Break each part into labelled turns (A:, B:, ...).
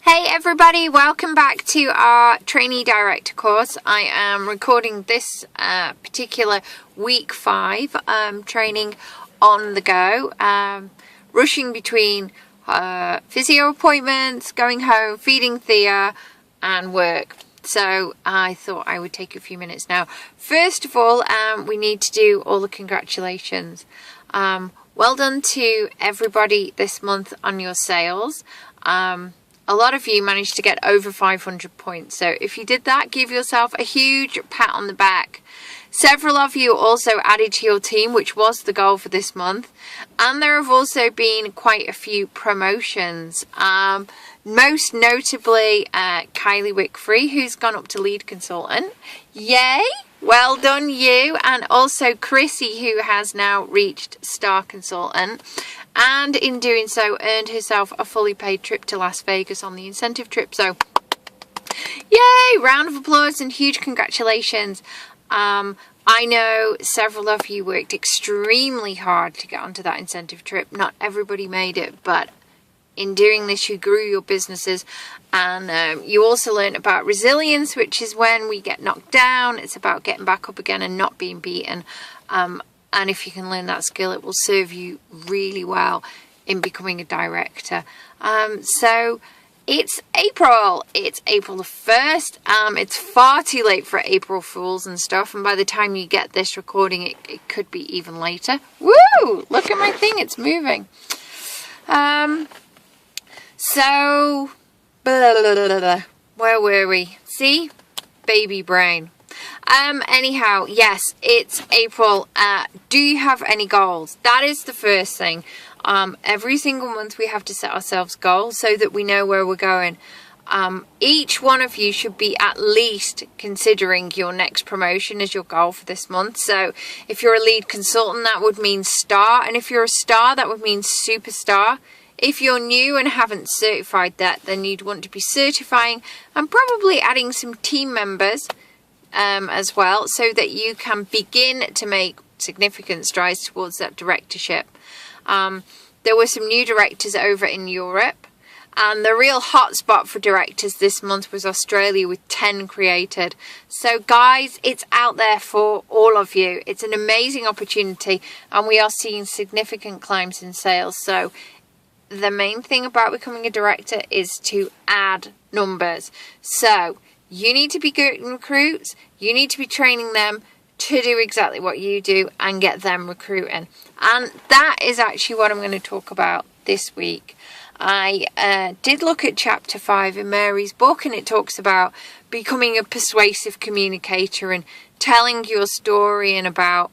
A: Hey everybody, welcome back to our trainee director course. I am recording this particular week 5 training on the go, rushing between physio appointments, going home, feeding Thea and work. So I thought I would take a few minutes now. First of all, we need to do all the congratulations. Well done to everybody this month on your sales. A lot of you managed to get over 500 points. So if you did that, give yourself a huge pat on the back. Several of you also added to your team, which was the goal for this month. And there have also been quite a few promotions. Most notably, Kylie Wickfree, who's gone up to lead consultant. Yay! Well done you. And also Chrissy, who has now reached star consultant. And in doing so, earned herself a fully paid trip to Las Vegas on the incentive trip. So, yay! Round of applause and huge congratulations. I know several of you worked extremely hard to get onto that incentive trip. Not everybody made it, but in doing this, you grew your businesses. And you also learned about resilience, which is when we get knocked down. It's about getting back up again and not being beaten. And if you can learn that skill, it will serve you really well in becoming a director. So it's April. It's April the 1st. It's far too late for April Fools and stuff. And by the time you get this recording, it could be even later. Woo! Look at my thing. It's moving. So, blah, blah, blah, blah. Where were we? See? Baby brain. Anyhow, yes, it's April. Do you have any goals? That is the first thing. Every single month we have to set ourselves goals so that we know where we're going. Each one of you should be at least considering your next promotion as your goal for this month. So if you're a lead consultant, that would mean star. And if you're a star, that would mean superstar. If you're new and haven't certified that, then you'd want to be certifying and probably adding some team members as well, so that you can begin to make significant strides towards that directorship. There were some new directors over in Europe, and the real hotspot for directors this month was Australia with 10 created. So guys, it's out there for all of you. It's an amazing opportunity, and we are seeing significant climbs in sales. So the main thing about becoming a director is to add numbers. So you need to be getting recruits. You need to be training them to do exactly what you do and get them recruiting. And that is actually what I'm going to talk about this week. I did look at chapter 5 in Mary's book, and it talks about becoming a persuasive communicator and telling your story, and about,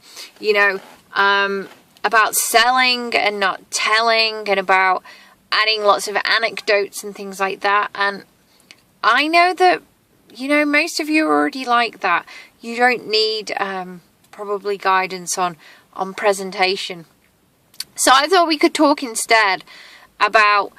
A: about selling and not telling, and about adding lots of anecdotes and things like that. And I know that most of you are already like that. You don't need probably guidance on presentation. So I thought we could talk instead about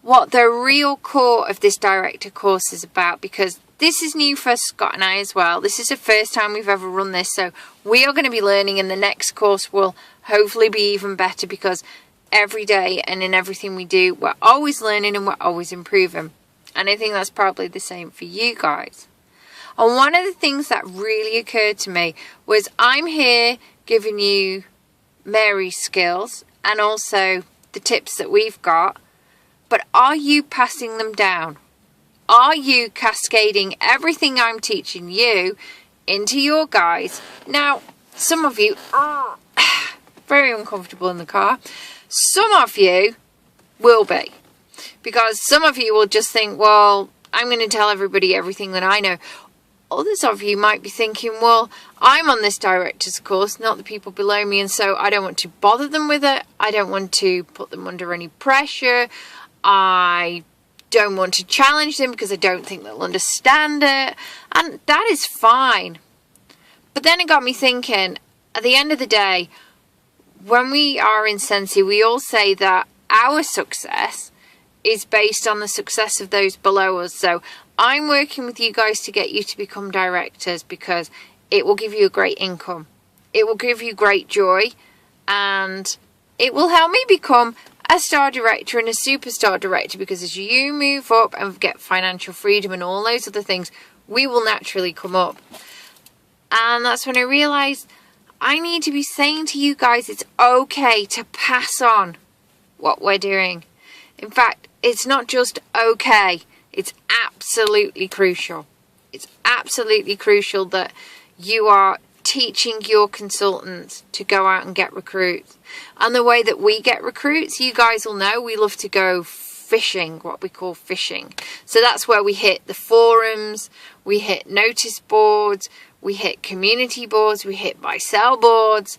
A: what the real core of this director course is about, because this is new for Scott and I as well. This is the first time we've ever run this, so we are going to be learning, and the next course will hopefully be even better, because every day and in everything we do, we're always learning and we're always improving. And I think that's probably the same for you guys. And one of the things that really occurred to me was, I'm here giving you Mary's skills and also the tips that we've got, but are you passing them down? Are you cascading everything I'm teaching you into your guys? Now, some of you are very uncomfortable in the car. Some of you will be. Because some of you will just think, well, I'm going to tell everybody everything that I know. Others of you might be thinking, well, I'm on this director's course, not the people below me, and so I don't want to bother them with it. I don't want to put them under any pressure. I don't want to challenge them because I don't think they'll understand it. And that is fine. But then it got me thinking, at the end of the day, when we are in Scentsy, we all say that our success is based on the success of those below us. So I'm working with you guys to get you to become directors, because it will give you a great income. It will give you great joy, and it will help me become a star director and a superstar director, because as you move up and get financial freedom and all those other things, we will naturally come up. And that's when I realized I need to be saying to you guys, it's okay to pass on what we're doing. In fact, it's not just okay, it's absolutely crucial. It's absolutely crucial that you are teaching your consultants to go out and get recruits. And the way that we get recruits, you guys will know, we love to go fishing, what we call fishing. So that's where we hit the forums, we hit notice boards, we hit community boards, we hit buy sell boards,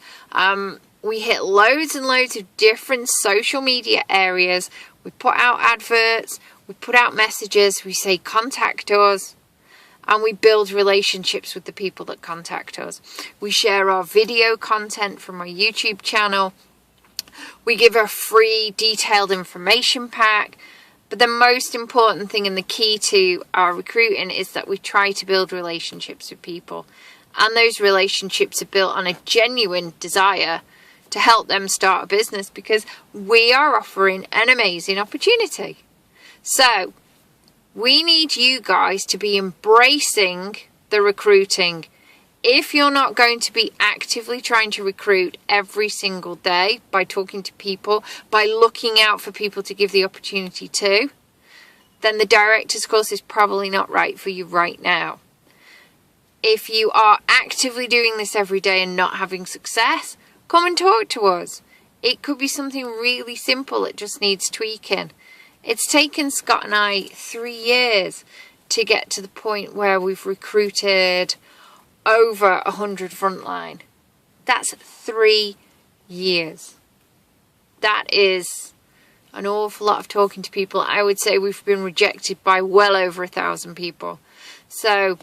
A: we hit loads and loads of different social media areas. We put out adverts, we put out messages, we say contact us, and we build relationships with the people that contact us. We share our video content from our YouTube channel. We give a free detailed information pack. But the most important thing and the key to our recruiting is that we try to build relationships with people. And those relationships are built on a genuine desire to help them start a business, because we are offering an amazing opportunity. So we need you guys to be embracing the recruiting. If you're not going to be actively trying to recruit every single day by talking to people, by looking out for people to give the opportunity to, then the director's course is probably not right for you right now. If you are actively doing this every day and not having success, come and talk to us. It could be something really simple, it just needs tweaking. It's taken Scott and I 3 years to get to the point where we've recruited over 100 frontline. That's 3 years. That is an awful lot of talking to people. I would say we've been rejected by well over 1,000 people. So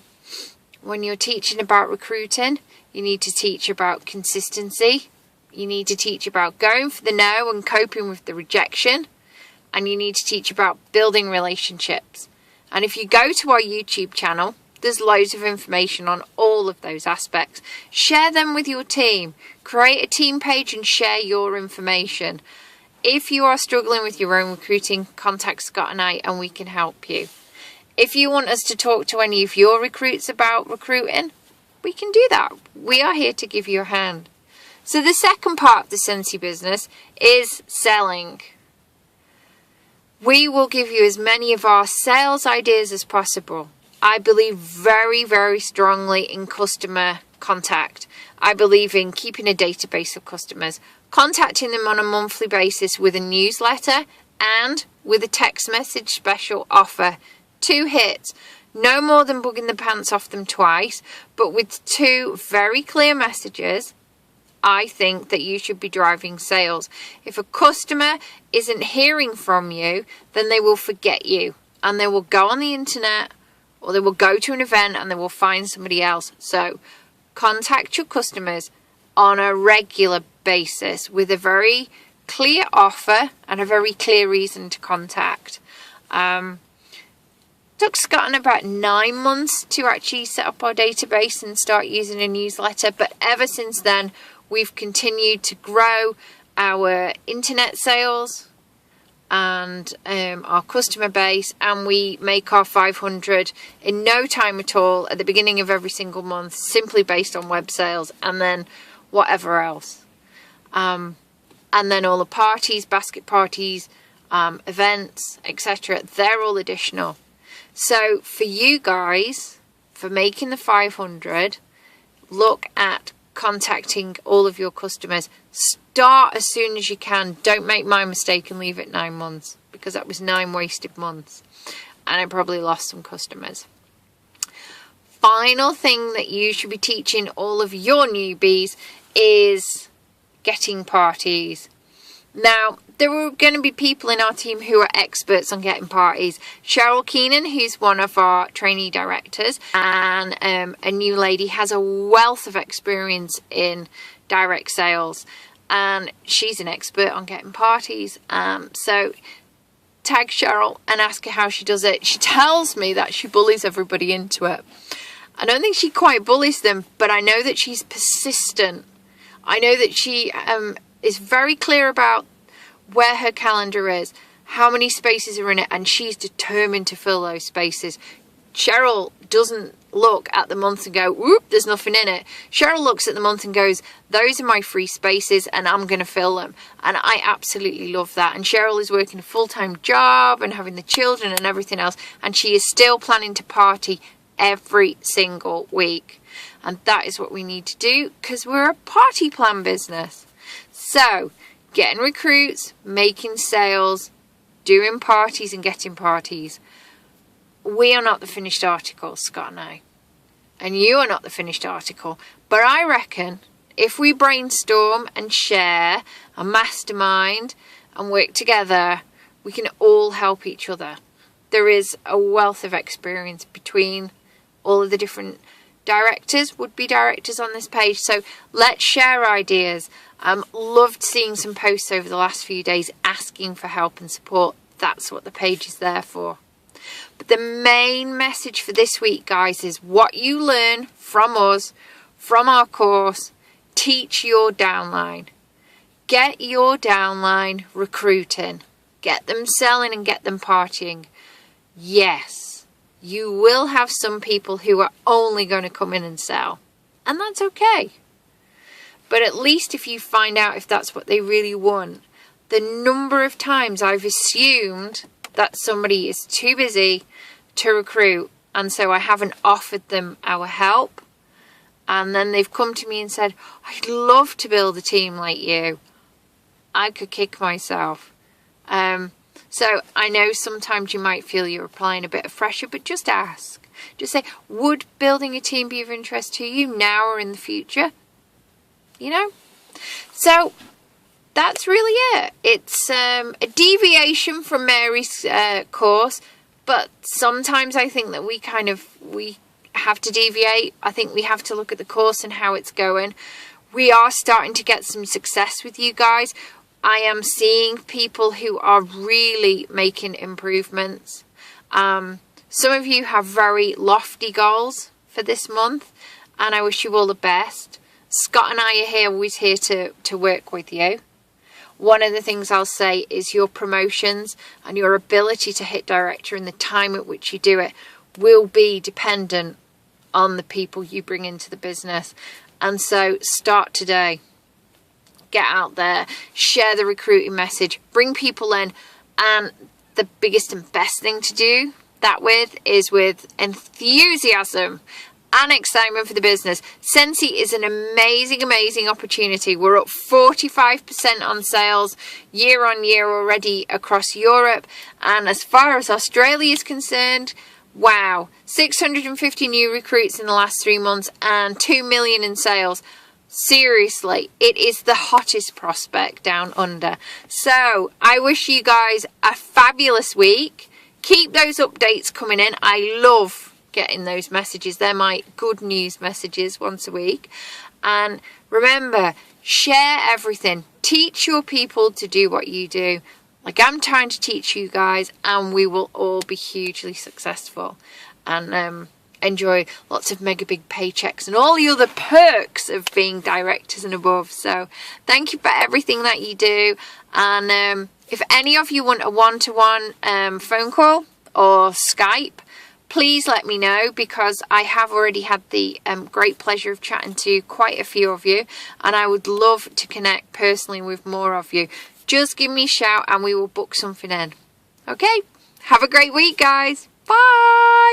A: when you're teaching about recruiting, you need to teach about consistency. You need to teach about going for the no and coping with the rejection. And you need to teach about building relationships. And if you go to our YouTube channel, there's loads of information on all of those aspects. Share them with your team. Create a team page and share your information. If you are struggling with your own recruiting, contact Scott and I and we can help you. If you want us to talk to any of your recruits about recruiting, we can do that. We are here to give you a hand. So the second part of the Scentsy business is selling. We will give you as many of our sales ideas as possible. I believe very, very strongly in customer contact. I believe in keeping a database of customers, contacting them on a monthly basis with a newsletter and with a text message special offer. 2 hits. No more than bugging the pants off them twice, but with 2 very clear messages. I think that you should be driving sales. If a customer isn't hearing from you, then they will forget you and they will go on the internet or they will go to an event and they will find somebody else. So contact your customers on a regular basis with a very clear offer and a very clear reason to contact. Took Scott and about 9 months to actually set up our database and start using a newsletter, but ever since then we've continued to grow our internet sales and our customer base, and we make our 500 in no time at all at the beginning of every single month, simply based on web sales and then whatever else. And then all the parties, basket parties, events, etc., they're all additional. So for you guys, for making the 500, look at contacting all of your customers. Start as soon as you can. Don't make my mistake and leave it 9 months, because that was 9 wasted months and I probably lost some customers. Final thing that you should be teaching all of your newbies is getting parties. Now, there are going to be people in our team who are experts on getting parties. Cheryl Keenan, who's one of our trainee directors, and a new lady, has a wealth of experience in direct sales. And she's an expert on getting parties. So tag Cheryl and ask her how she does it. She tells me that she bullies everybody into it. I don't think she quite bullies them, but I know that she's persistent. I know that she is very clear about where her calendar is, how many spaces are in it, and she's determined to fill those spaces. Cheryl doesn't look at the month and go, whoop, there's nothing in it. Cheryl looks at the month and goes, those are my free spaces and I'm going to fill them. And I absolutely love that. And Cheryl is working a full-time job and having the children and everything else. And she is still planning to party every single week. And that is what we need to do, because we're a party plan business. So getting recruits, making sales, doing parties and getting parties. We are not the finished article, Scott and I. And you are not the finished article. But I reckon if we brainstorm and share and mastermind and work together, we can all help each other. There is a wealth of experience between all of the different directors, would-be directors on this page. So let's share ideas. Loved seeing some posts over the last few days asking for help and support. That's what the page is there for. But the main message for this week, guys, is what you learn from us, from our course, teach your downline. Get your downline recruiting. Get them selling and get them partying. Yes, you will have some people who are only going to come in and sell. And that's okay. But at least if you find out if that's what they really want, the number of times I've assumed that somebody is too busy to recruit, and so I haven't offered them our help, and then they've come to me and said, I'd love to build a team like you. I could kick myself. So I know sometimes you might feel you're applying a bit of pressure, but just ask. Just say, would building a team be of interest to you now or in the future? You know? So that's really it. It's a deviation from Mary's course, but sometimes I think that we have to deviate. I think we have to look at the course and how it's going. We are starting to get some success with you guys. I am seeing people who are really making improvements. Some of you have very lofty goals for this month, and I wish you all the best. Scott and I are always here to work with you. One of the things I'll say is your promotions and your ability to hit director and the time at which you do it will be dependent on the people you bring into the business. And so start today. Get out there, share the recruiting message, bring people in. And the biggest and best thing to do that with is with enthusiasm and excitement for the business. Scentsy is an amazing, amazing opportunity. We're up 45% on sales year on year already across Europe. And as far as Australia is concerned, wow, 650 new recruits in the last 3 months and 2 million in sales. Seriously, it is the hottest prospect down under. So I wish you guys a fabulous week. Keep those updates coming in. I love getting those messages. They're my good news messages once a week. And remember, share everything. Teach your people to do what you do, like I'm trying to teach you guys, and we will all be hugely successful and enjoy lots of mega big paychecks and all the other perks of being directors and above. So thank you for everything that you do. And if any of you want a one-to-one phone call or Skype, please let me know, because I have already had the great pleasure of chatting to quite a few of you, and I would love to connect personally with more of you. Just give me a shout and we will book something in. Okay? Have a great week, guys. Bye!